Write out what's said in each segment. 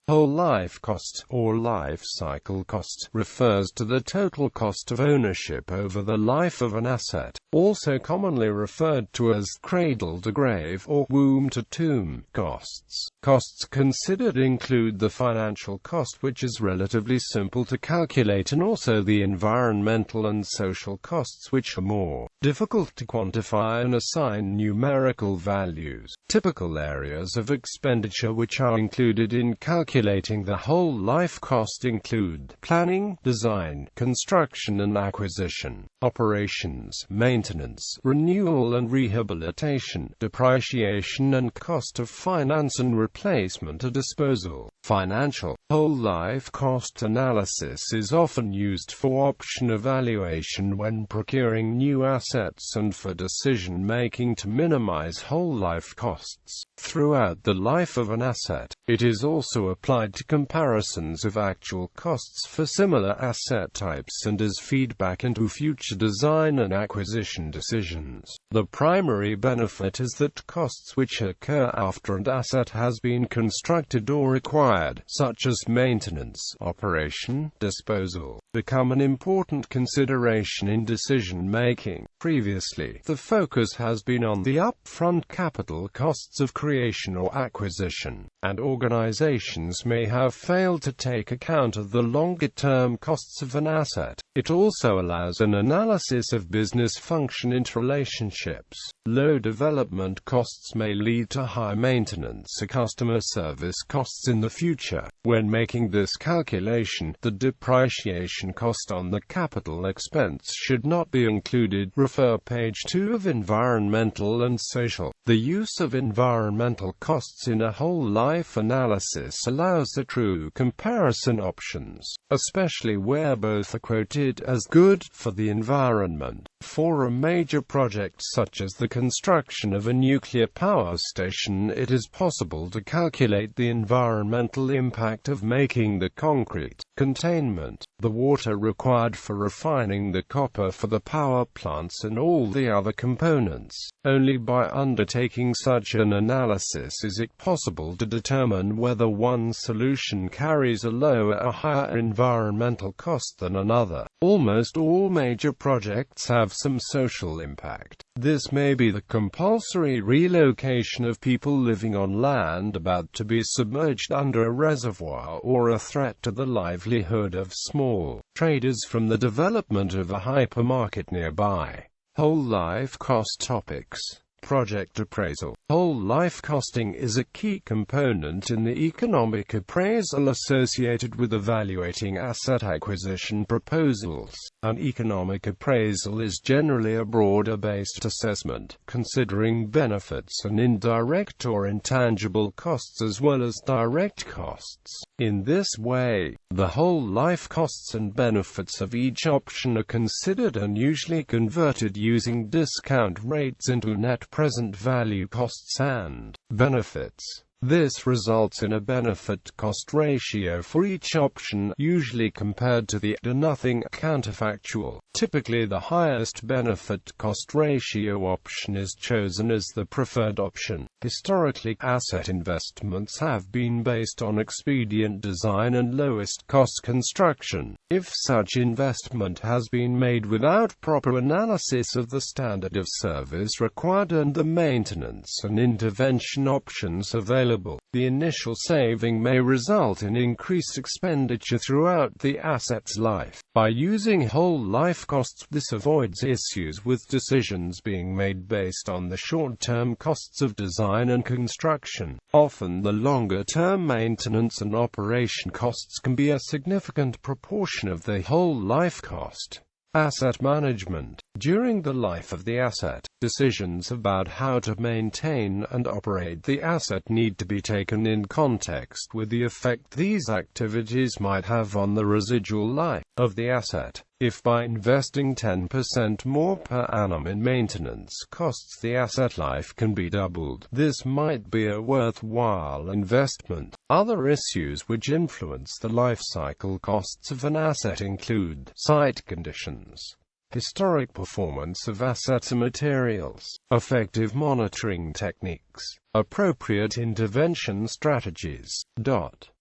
Whole life cost, or life cycle cost, refers to the total cost of ownership over the life of an asset, also commonly referred to as cradle-to-grave or womb-to-tomb costs. Costs considered include the financial cost, which is relatively simple to calculate, and also the environmental and social costs, which are more difficult to quantify and assign numerical values. Typical areas of expenditure which are included in calculating the whole life cost include planning, design, construction and acquisition, operations, maintenance, renewal and rehabilitation, depreciation and cost of finance and replacement or disposal. Financial whole life cost analysis is often used for option evaluation when procuring new assets and for decision making to minimize whole life costs throughout the life of an asset. It is also applied to comparisons of actual costs for similar asset types and as feedback into future design and acquisition decisions. The primary benefit is that costs which occur after an asset has been constructed or acquired, such as maintenance, operation, disposal, become an important consideration in decision making. Previously, the focus has been on the upfront capital costs of creation or acquisition, and organizations may have failed to take account of the longer-term costs of an asset. It also allows an analysis of business function interrelationships. Low development costs may lead to high maintenance or customer service costs in the future. When making this calculation, the depreciation cost on the capital expense should not be included. Refer page 2 of Environmental and Social. The use of environmental costs in a whole life analysis allows the true comparison options, especially where both are quoted as good for the environment. For a major project such as the construction of a nuclear power station, it is possible to calculate the environmental impact of making the concrete, containment, the water required for refining the copper for the power plants and all the other components. Only by undertaking such an analysis is it possible to determine whether one solution carries a lower or higher environmental cost than another. Almost all major projects have some social impact. This may be the compulsory relocation of people living on land about to be submerged under a reservoir, or a threat to the livelihood of small traders from the development of a hypermarket nearby. Whole life cost topics. Project appraisal. Whole life costing is a key component in the economic appraisal associated with evaluating asset acquisition proposals. An economic appraisal is generally a broader-based assessment, considering benefits and indirect or intangible costs as well as direct costs. In this way, the whole life costs and benefits of each option are considered and usually converted using discount rates into net present value costs and benefits. This results in a benefit-cost ratio for each option, usually compared to the nothing counterfactual. Typically, the highest benefit-cost ratio option is chosen as the preferred option. Historically, asset investments have been based on expedient design and lowest-cost construction. If such investment has been made without proper analysis of the standard of service required and the maintenance and intervention options available, the initial saving may result in increased expenditure throughout the asset's life. By using whole life costs, this avoids issues with decisions being made based on the short-term costs of design and construction. Often the longer-term maintenance and operation costs can be a significant proportion of the whole life cost. Asset management. During the life of the asset, decisions about how to maintain and operate the asset need to be taken in context with the effect these activities might have on the residual life of the asset. If by investing 10% more per annum in maintenance costs the asset life can be doubled, this might be a worthwhile investment. Other issues which influence the life cycle costs of an asset include site conditions, historic performance of assets and materials, effective monitoring techniques, appropriate intervention strategies.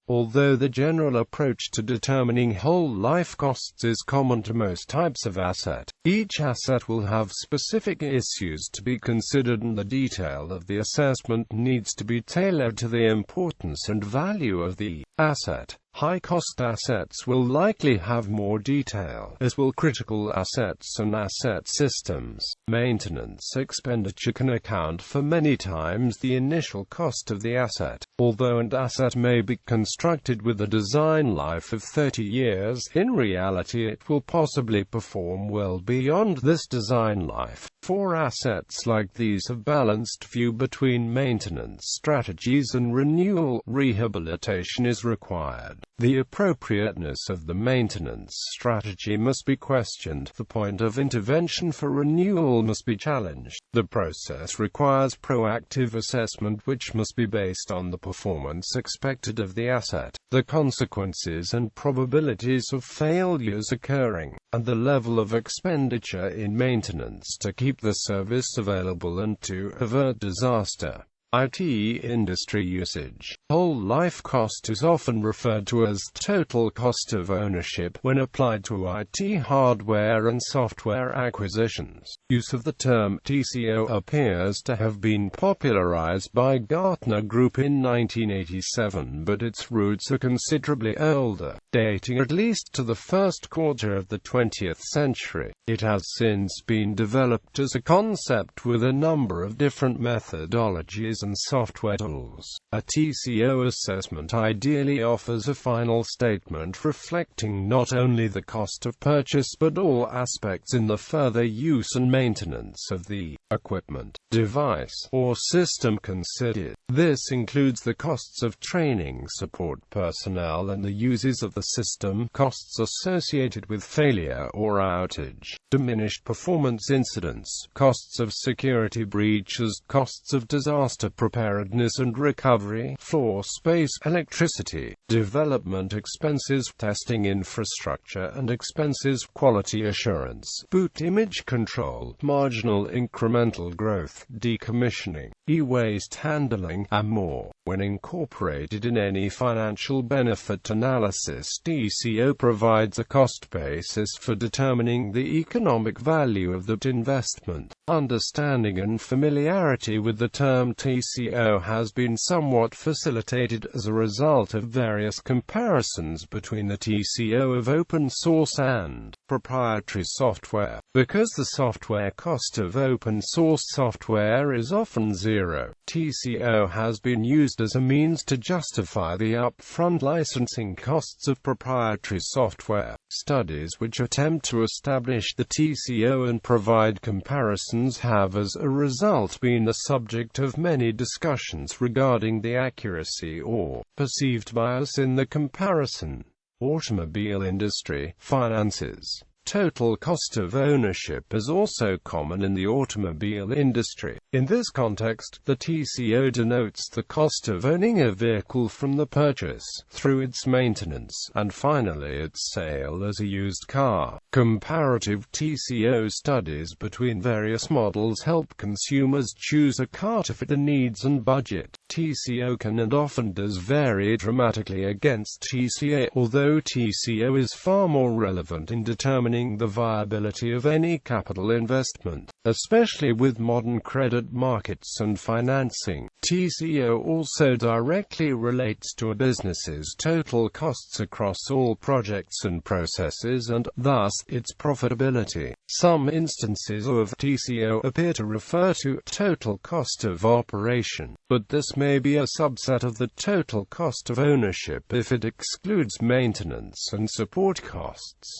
Although the general approach to determining whole life costs is common to most types of asset, each asset will have specific issues to be considered, and the detail of the assessment needs to be tailored to the importance and value of the asset. High-cost assets will likely have more detail, as will critical assets and asset systems. Maintenance expenditure can account for many times the initial cost of the asset. Although an asset may be constructed with a design life of 30 years, in reality it will possibly perform well beyond this design life. For assets like these, a balanced view between maintenance strategies and renewal rehabilitation is required. The appropriateness of the maintenance strategy must be questioned. The point of intervention for renewal must be challenged. The process requires proactive assessment which must be based on the performance expected of the asset, the consequences and probabilities of failures occurring, and the level of expenditure in maintenance to keep the service available and to avert disaster. IT industry usage. Whole life cost is often referred to as total cost of ownership when applied to IT hardware and software acquisitions. Use of the term TCO appears to have been popularized by Gartner Group in 1987, but its roots are considerably older, dating at least to the first quarter of the 20th century. It has since been developed as a concept with a number of different methodologies and software tools. A TCO assessment ideally offers a final statement reflecting not only the cost of purchase but all aspects in the further use and maintenance of the equipment, device, or system considered. This includes the costs of training, support personnel, and the uses of the system, costs associated with failure or outage, diminished performance incidents, costs of security breaches, costs of disaster preparedness and recovery, floor space, electricity, development expenses, testing infrastructure and expenses, quality assurance, boot image control, marginal incremental growth, decommissioning, e-waste handling, and more. When incorporated in any financial benefit analysis, TCO provides a cost basis for determining the economic value of the investment. Understanding and familiarity with the term TCO has been somewhat facilitated as a result of various comparisons between the TCO of open source and proprietary software. Because the software cost of open source software is often zero, TCO has been used as a means to justify the upfront licensing costs of proprietary software. Studies which attempt to establish the TCO and provide comparisons have as a result been the subject of many discussions regarding the accuracy or perceived bias in the comparison. Automobile industry, finances. Total cost of ownership is also common in the automobile industry. In this context, the TCO denotes the cost of owning a vehicle from the purchase, through its maintenance, and finally its sale as a used car. Comparative TCO studies between various models help consumers choose a car to fit their needs and budget. TCO can and often does vary dramatically against TCA, although TCO is far more relevant in determining the viability of any capital investment, especially with modern credit markets and financing. TCO also directly relates to a business's total costs across all projects and processes and, thus, its profitability. Some instances of TCO appear to refer to total cost of operation, but this may be a subset of the total cost of ownership if it excludes maintenance and support costs.